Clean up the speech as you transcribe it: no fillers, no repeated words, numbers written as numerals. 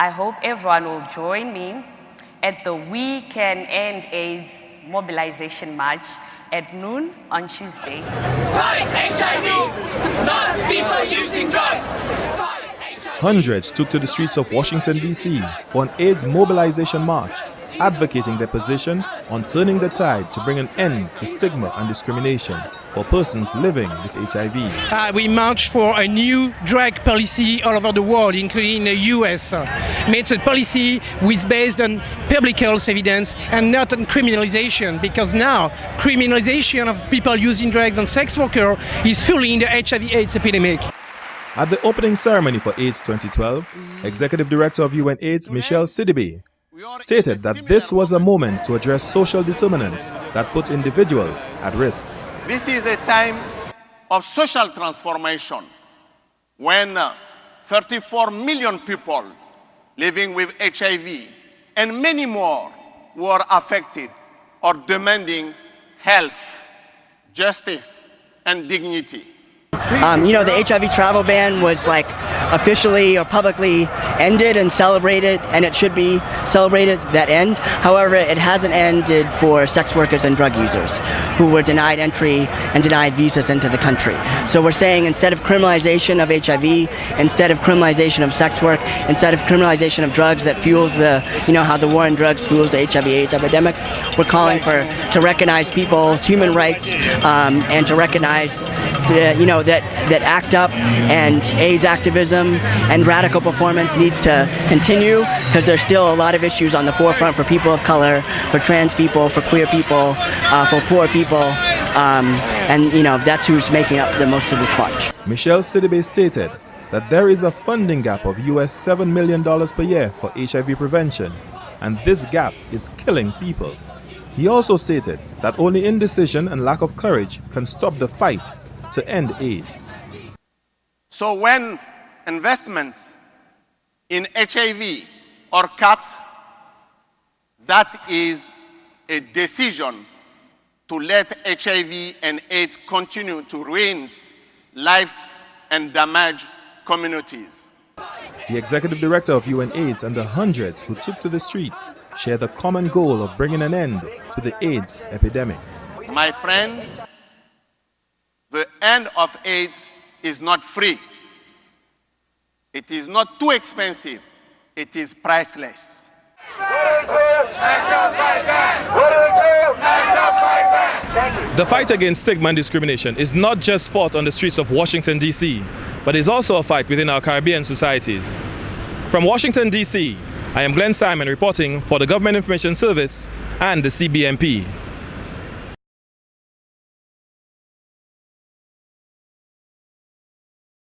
I hope everyone will join me at the We Can End AIDS mobilization march at noon on Tuesday. Fight HIV, not people using drugs. Fight HIV. Hundreds took to the streets of Washington, D.C. for an AIDS mobilization march, advocating their position on turning the tide to bring an end to stigma and discrimination for persons living with HIV. We march for a new drug policy all over the world, including the US. It's a policy which is based on public health evidence and not on criminalization, because now criminalization of people using drugs and sex workers is fueling the HIV/AIDS epidemic. At the opening ceremony for AIDS 2012, Executive Director of UNAIDS Michelle Sidibe stated that this was a moment to address social determinants that put individuals at risk. This is a time of social transformation when 34 million people living with HIV and many more were affected or demanding health, justice, and dignity. The HIV travel ban was officially or publicly ended and celebrated, and it should be celebrated, that end. However, it hasn't ended for sex workers and drug users who were denied entry and denied visas into the country. So we're saying, instead of criminalization of HIV, instead of criminalization of sex work, instead of criminalization of drugs that fuels how the war on drugs fuels the HIV/AIDS epidemic, we're calling to recognize people's human rights and to recognize that ACT UP and AIDS activism and radical performance needs to continue, because there's still a lot of issues on the forefront for people of color, for trans people, for queer people, for poor people, and that's who's making up the most of this march. Michelle Sidibe stated that there is a funding gap of US $7 million per year for HIV prevention, and this gap is killing people. He also stated that only indecision and lack of courage can stop the fight to end AIDS. So when investments in HIV are cut, that is a decision to let HIV and AIDS continue to ruin lives and damage communities. The executive director of UNAIDS and the hundreds who took to the streets share the common goal of bringing an end to the AIDS epidemic. My friend, the end of AIDS is not free. It is not too expensive. It is priceless. The fight against stigma and discrimination is not just fought on the streets of Washington, D.C., but is also a fight within our Caribbean societies. From Washington, D.C., I am Glen Simon reporting for the Government Information Service and the CBMP.